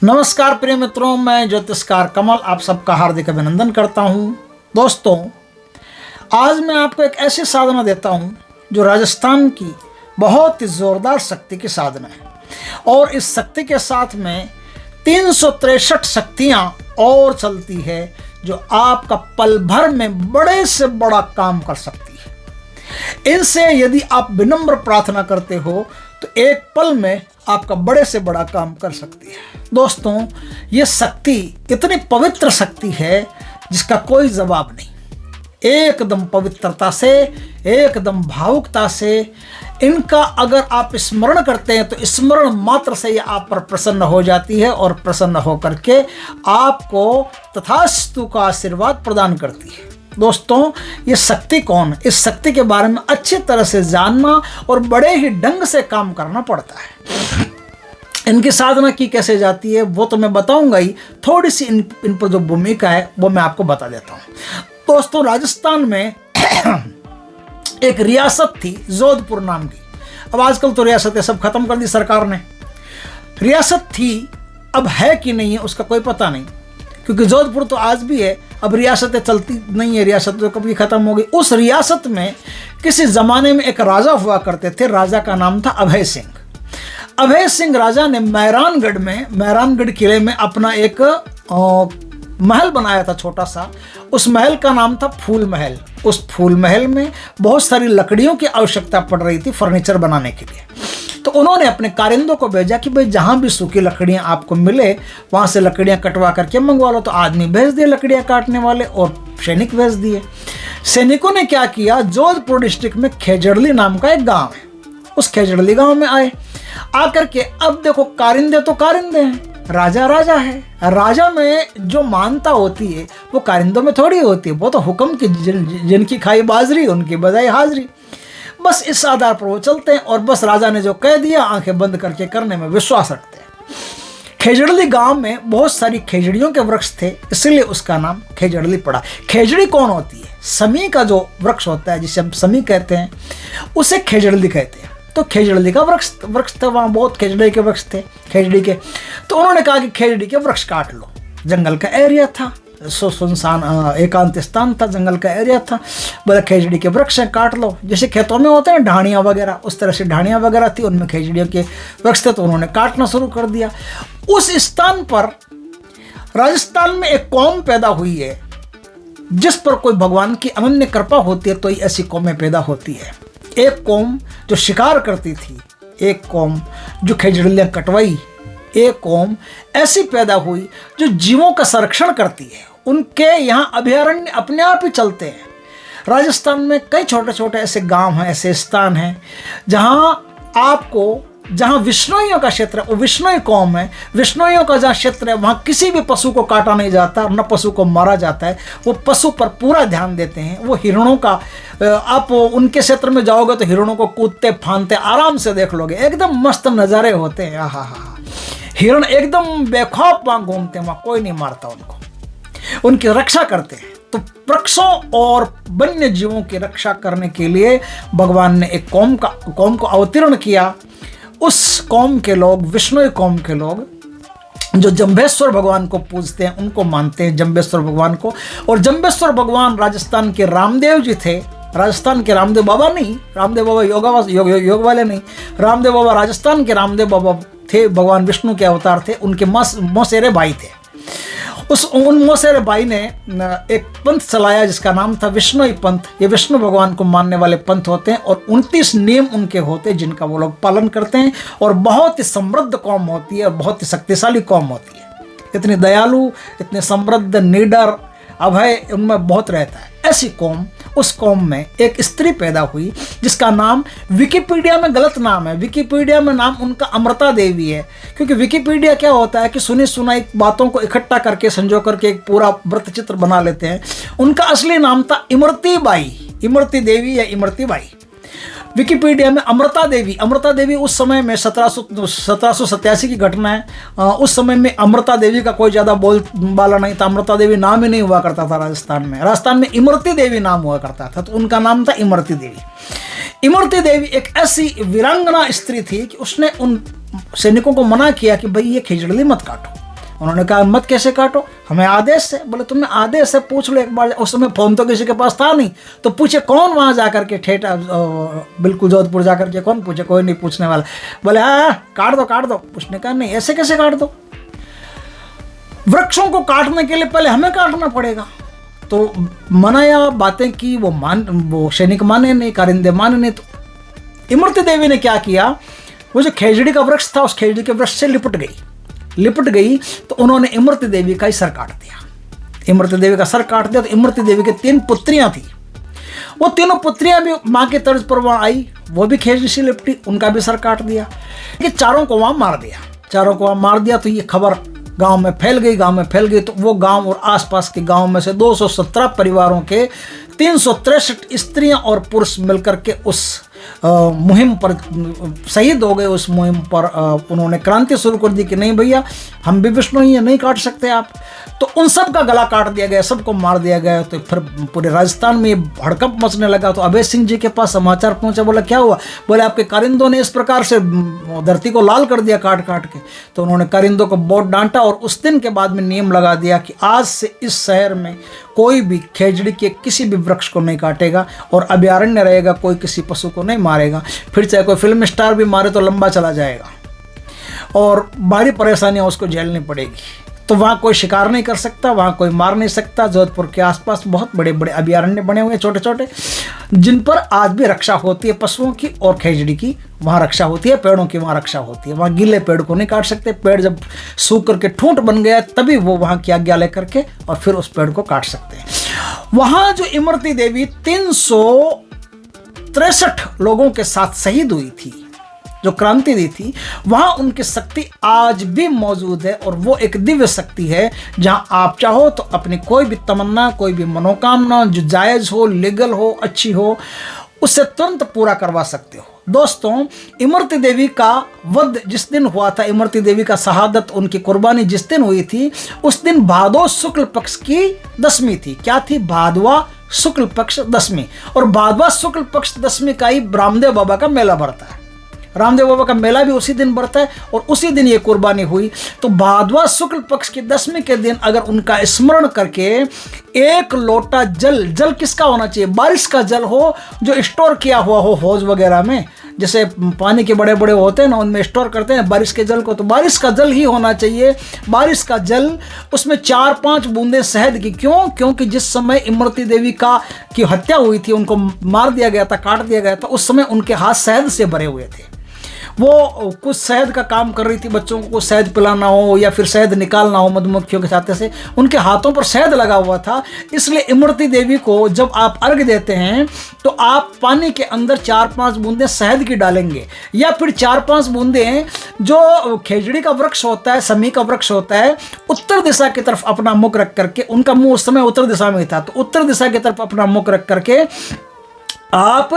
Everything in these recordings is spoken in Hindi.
नमस्कार प्रिय मित्रों, मैं ज्योतिषकार कमल आप सबका हार्दिक अभिनंदन करता हूं। दोस्तों, आज मैं आपको एक ऐसी साधना देता हूं जो राजस्थान की बहुत ही ज़ोरदार शक्ति की साधना है और इस शक्ति के साथ में 363 शक्तियां और चलती है जो आपका पल भर में बड़े से बड़ा काम कर सकती है। इनसे यदि आप विनम्र प्रार्थना करते हो तो एक पल में आपका बड़े से बड़ा काम कर सकती है। दोस्तों, ये शक्ति इतनी पवित्र शक्ति है जिसका कोई जवाब नहीं। एकदम पवित्रता से, एकदम भावुकता से इनका अगर आप स्मरण करते हैं तो स्मरण मात्र से ये आप पर प्रसन्न हो जाती है और प्रसन्न होकर के आपको तथास्तु का आशीर्वाद प्रदान करती है। दोस्तों, ये शक्ति कौन है, इस शक्ति के बारे में अच्छी तरह से जानना और बड़े ही ढंग से काम करना पड़ता है। इनकी साधना की कैसे जाती है वो तो मैं बताऊंगा ही, थोड़ी सी इन पर जो भूमिका है वो मैं आपको बता देता हूँ। दोस्तों, राजस्थान में एक रियासत थी जोधपुर नाम की। अब आजकल तो रियासतें सब खत्म कर दी सरकार ने। रियासत थी, अब है कि नहीं है उसका कोई पता नहीं, क्योंकि जोधपुर तो आज भी है। अब रियासतें चलती नहीं है, रियासत तो कभी खत्म हो गई। उस रियासत में किसी ज़माने में एक राजा हुआ करते थे। राजा का नाम था अभय सिंह। अभय सिंह राजा ने मैरानगढ़ किले में अपना एक महल बनाया था छोटा सा। उस महल का नाम था फूल महल। उस फूल महल में बहुत सारी लकड़ियों की आवश्यकता पड़ रही थी फर्नीचर बनाने के लिए। तो उन्होंने अपने कारिंदों को भेजा कि भाई जहाँ भी सूखी लकड़ियाँ आपको मिले वहाँ से लकड़ियाँ कटवा करके मंगवा लो। तो आदमी भेज दिए लकड़ियाँ काटने वाले और सैनिक भेज दिए। सैनिकों ने क्या किया, जोधपुर डिस्ट्रिक्ट में खेजड़ली नाम का एक गांव है, उस खेजड़ली गांव में आए। आकर के अब देखो, कारिंदे तो कारिंदे हैं, राजा राजा है। राजा में जो मानता होती है वो कारिंदों में थोड़ी होती है। वो तो हुक्म की जिनकी खाई बाजरी उनकी बजाई हाजरी। बस इस आधार पर वो चलते हैं और बस राजा ने जो कह दिया आंखें बंद करके करने में विश्वास रखते हैं। खेजड़ली गांव में बहुत सारी खेजड़ियों के वृक्ष थे, इसलिए उसका नाम खेजड़ली पड़ा। खेजड़ी कौन होती है? समी का जो वृक्ष होता है जिसे हम समी कहते हैं उसे खेजड़ली कहते हैं। तो खेजड़ी का वृक्ष था, वहाँ बहुत खेजड़ी के वृक्ष थे खेजड़ी के। तो उन्होंने कहा कि खेजड़ी के वृक्ष काट लो। जंगल का एरिया था, सुनसान एकांत स्थान था, जंगल का एरिया था। बोला खेजड़ी के वृक्ष काट लो। जैसे खेतों में होते हैं ढाणियाँ वगैरह, उस तरह से ढाणियाँ वगैरह थी, उनमें खेजड़ियों के वृक्ष थे। तो उन्होंने काटना शुरू कर दिया। उस स्थान पर राजस्थान में एक कौम पैदा हुई है जिस पर कोई भगवान की अनन्य कृपा होती है तो ही ऐसी कौमें पैदा होती है। एक कौम जो शिकार करती थी, एक कौम जो खेजड़ियाँ कटवाई, एक कौम ऐसी पैदा हुई जो जीवों का संरक्षण करती है। उनके यहाँ अभयारण्य अपने आप ही चलते हैं। राजस्थान में कई छोटे छोटे ऐसे गांव हैं, ऐसे स्थान हैं जहाँ विष्णुइयों का क्षेत्र है, वो विष्णुई कौम है। विष्णुइयों का जहाँ क्षेत्र है वहाँ किसी भी पशु को काटा नहीं जाता, न पशु को मारा जाता है। वो पशु पर पूरा ध्यान देते हैं। वो हिरणों का, आप उनके क्षेत्र में जाओगे तो हिरणों को कूदते फांदते आराम से देख लोगे, एकदम मस्त नज़ारे होते हैं। आहा, हिरण एकदम बेखौफ वहाँ घूमते हैं, वहाँ कोई नहीं मारता उनको, उनकी रक्षा करते हैं। तो वृक्षों और वन्य जीवों की रक्षा करने के लिए भगवान ने एक कौम को अवतीर्ण किया। उस कौम के लोग, विष्णु कौम के लोग जो जंबेश्वर भगवान को पूजते हैं, उनको मानते हैं जंबेश्वर भगवान को। और जंबेश्वर भगवान राजस्थान के रामदेव जी थे। राजस्थान के रामदेव बाबा नहीं, रामदेव बाबा योग वाले नहीं, रामदेव बाबा राजस्थान के रामदेव बाबा थे, भगवान विष्णु के अवतार थे। उनके मौसेरे भाई थे। उन मौसेरे भाई ने एक पंथ चलाया जिसका नाम था विष्णुई पंथ। ये विष्णु भगवान को मानने वाले पंथ होते हैं और 29 नियम उनके होते हैं जिनका वो लोग पालन करते हैं। और बहुत ही समृद्ध कौम होती है और बहुत ही शक्तिशाली कौम होती है। इतनी दयालु, इतने समृद्ध, निडर, अभय उनमें बहुत रहता है। ऐसी कौम, उस कौम में एक स्त्री पैदा हुई जिसका नाम विकिपीडिया में गलत नाम है। विकिपीडिया में नाम उनका अमृता देवी है, क्योंकि विकिपीडिया क्या होता है कि सुनी सुनाई बातों को इकट्ठा करके संजो करके एक पूरा वृत्त चित्र बना लेते हैं। उनका असली नाम था इमरती बाई, इमरती देवी या इमरती बाई। विकिपीडिया में अमृता देवी उस समय में 1787 की घटना है। उस समय में अमृता देवी का कोई ज़्यादा बोलबाला नहीं था। अमृता देवी नाम ही नहीं हुआ करता था राजस्थान में इमरती देवी नाम हुआ करता था, तो उनका नाम था इमरती देवी। इमरती देवी एक ऐसी वीरांगना स्त्री थी कि उसने उन सैनिकों को मना किया कि भाई ये खेजड़ी मत काटो। उन्होंने कहा मत कैसे काटो, हमें आदेश से। बोले तुम्हें आदेश से पूछ लो एक बार, उस समय फ़ोन तो किसी के पास था नहीं, तो पूछे कौन वहाँ जा कर के ठेठ बिल्कुल जोधपुर जा कर के कौन पूछे, कोई नहीं पूछने वाला। बोले हाँ काट दो। उसने कहा नहीं ऐसे कैसे काट दो, वृक्षों को काटने के लिए पहले हमें काटना पड़ेगा। तो मनाया बातें की, वो सैनिक माने नहीं, कारिंदे माने नहीं। तो इमरती देवी ने क्या किया, वो जो खेजड़ी का वृक्ष था उस खेजड़ी के वृक्ष से लिपट गई। तो उन्होंने इमरती देवी का ही सर काट दिया। इमरती देवी का सर काट दिया। तो इमरती देवी के 3 पुत्रियां थी, वो तीनों पुत्रियां भी माँ के तर्ज पर वहाँ आई, वो भी खेजड़ी से लिपटी, उनका भी सर काट दिया। ये चारों को वहाँ मार दिया। तो ये खबर गांव में फैल गई। तो वो गांव और आसपास के गांव में से 217 परिवारों के 363 स्त्रियां और पुरुष मिलकर के उस मुहिम पर शहीद हो गए। उस मुहिम पर उन्होंने क्रांति शुरू कर दी कि नहीं भैया हम भी विष्णु ही हैं, नहीं काट सकते आप। तो उन सब का गला काट दिया गया, सबको मार दिया गया। तो फिर पूरे राजस्थान में ये हड़कंप मचने लगा। तो अभय सिंह जी के पास समाचार पहुंचा। बोला क्या हुआ? बोले आपके कारिंदों ने इस प्रकार से धरती को लाल कर दिया काट के। तो उन्होंने कारिंदों को बहुत डांटा और उस दिन के बाद में नियम लगा दिया कि आज से इस शहर में कोई भी खेजड़ी के किसी भी वृक्ष को नहीं काटेगा और अभयारण्य रहेगा, कोई किसी पशु को नहीं मारेगा। फिर चाहे कोई फिल्म स्टार भी मारे तो लंबा चला जाएगा और भारी परेशानियां उसको झेलनी पड़ेगी। तो वहाँ कोई शिकार नहीं कर सकता, वहाँ कोई मार नहीं सकता। जोधपुर के आसपास बहुत बड़े बड़े अभयारण्य बने हुए हैं छोटे छोटे, जिन पर आज भी रक्षा होती है पशुओं की और खेजड़ी की वहाँ रक्षा होती है, पेड़ों की वहाँ रक्षा होती है। वहाँ गीले पेड़ को नहीं काट सकते, पेड़ जब सूख करके ठूंठ बन गया तभी वो वहाँ की आज्ञा लेकर के और फिर उस पेड़ को काट सकते हैं। वहाँ जो इमरती देवी 363 लोगों के साथ शहीद हुई थी, जो क्रांति दी थी, वहां उनकी शक्ति आज भी मौजूद है। और वो एक दिव्य शक्ति है जहां आप चाहो तो अपनी कोई भी तमन्ना, कोई भी मनोकामना जो जायज हो, लीगल हो, अच्छी हो, उससे तुरंत पूरा करवा सकते हो। दोस्तों, इमरती देवी का वध जिस दिन हुआ था, इमरती देवी का शहादत, उनकी कुर्बानी जिस दिन हुई थी, उस दिन भादो शुक्ल पक्ष की 10वीं थी। क्या थी? भादवा शुक्ल पक्ष 10वीं। और भादवा शुक्ल पक्ष 10वीं का ही रामदेव बाबा का मेला भरता है। रामदेव बाबा का मेला भी उसी दिन बढ़ता है और उसी दिन ये कुर्बानी हुई। तो भादवा शुक्ल पक्ष की 10वीं के दिन अगर उनका स्मरण करके एक लोटा जल किसका होना चाहिए? बारिश का जल हो, जो स्टोर किया हुआ हो हौज वगैरह में, जैसे पानी के बड़े बड़े होते हैं ना, उनमें स्टोर करते हैं बारिश के जल को, तो बारिश का जल ही होना चाहिए। बारिश का जल, उसमें 4-5 बूंदे शहद की। क्यों? क्योंकि जिस समय इमरती देवी की हत्या हुई थी, उनको मार दिया गया था, काट दिया गया था, उस समय उनके हाथ शहद से भरे हुए थे। वो कुछ शहद का काम कर रही थी, बच्चों को शहद पिलाना हो या फिर शहद निकालना हो मधुमक्खियों के छाते से, उनके हाथों पर शहद लगा हुआ था। इसलिए इमरती देवी को जब आप अर्घ देते हैं तो आप पानी के अंदर 4-5 बूंदें शहद की डालेंगे, या फिर 4-5 बूंदें जो खेजड़ी का वृक्ष होता है, समी का वृक्ष होता है, उत्तर दिशा की तरफ अपना मुख रख करके, उनका मुंह उस समय उत्तर दिशा में था, तो उत्तर दिशा की तरफ अपना मुख रख करके आप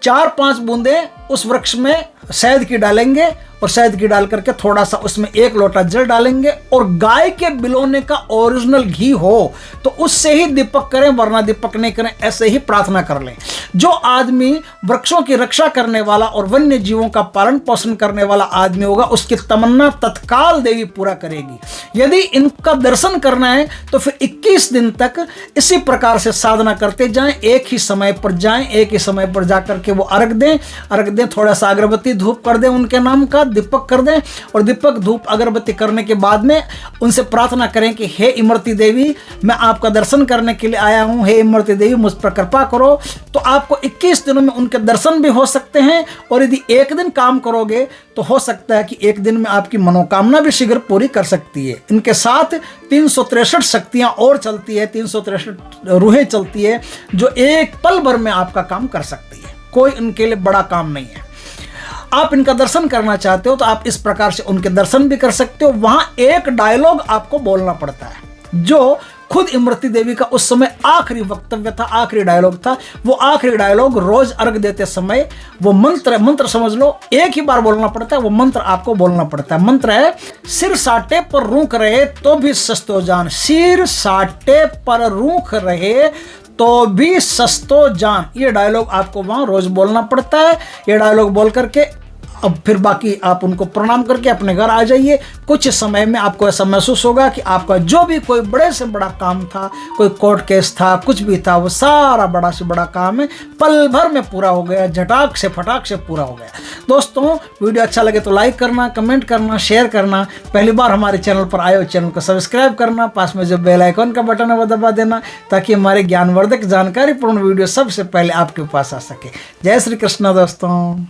4-5 बूंदें उस वृक्ष में शहद की डालेंगे और शहद की डाल करके थोड़ा सा उसमें 1 लोटा जल डालेंगे और गाय के बिलोने का ओरिजिनल घी हो तो उससे ही दीपक करें, वरना दीपक नहीं करें, ऐसे ही प्रार्थना कर लें। जो आदमी वृक्षों की रक्षा करने वाला और वन्य जीवों का पालन पोषण करने वाला आदमी होगा, उसकी तमन्ना तत्काल देवी पूरा करेगी। यदि इनका दर्शन करना है तो फिर 21 दिन तक इसी प्रकार से साधना करते जाएं, एक ही समय पर जाएं, एक ही समय पर जाकर के वो अर्घ दें, थोड़ा सा अगरबत्ती धूप कर दें, उनके नाम का दीपक कर दें, और दीपक धूप अगरबत्ती करने के बाद में उनसे प्रार्थना करें कि हे इमरती देवी, मैं आपका दर्शन करने के लिए आया हूं, हे इमरती देवी मुझ पर कृपा करो। तो आपको 21 दिनों में उनके दर्शन भी हो सकते हैं, और यदि एक दिन काम करोगे तो हो सकता है कि एक दिन में आपकी मनोकामना भी शीघ्र पूरी कर सकती है। इनके साथ 363 शक्तियां और चलती है, 363 रूहें चलती है, जो एक पल भर में आपका काम कर सकती है। कोई इनके लिए बड़ा काम नहीं है। आप इनका दर्शन करना चाहते हो तो आप इस प्रकार से उनके दर्शन भी कर सकते हो। वहां एक डायलॉग आपको बोलना पड़ता है, जो खुद इमरती देवी का उस समय आखिरी वक्तव्य था, आखिरी डायलॉग था। वो आखिरी डायलॉग रोज अर्घ देते समय वो मंत्र समझ लो, एक ही बार बोलना पड़ता है। वो मंत्र आपको बोलना पड़ता है। मंत्र है, सिर साटे पर रूख रहे तो भी सस्तो जान। सिर साटे पर रूख रहे तो भी सस्तो जान। ये डायलॉग आपको वहां रोज बोलना पड़ता है। ये डायलॉग बोल करके अब फिर बाकी आप उनको प्रणाम करके अपने घर आ जाइए। कुछ समय में आपको ऐसा महसूस होगा कि आपका जो भी कोई बड़े से बड़ा काम था, कोई कोर्ट केस था, कुछ भी था, वो सारा बड़ा से बड़ा काम है पल भर में पूरा हो गया, झटाक से फटाक से पूरा हो गया। दोस्तों, वीडियो अच्छा लगे तो लाइक करना, कमेंट करना, शेयर करना। पहली बार हमारे चैनल पर आए हो चैनल को सब्सक्राइब करना, पास में जो बेल आइकन का बटन है वो दबा देना, ताकि हमारे ज्ञानवर्धक जानकारीपूर्ण वीडियो सबसे पहले आपके पास आ सके। जय श्री कृष्ण दोस्तों।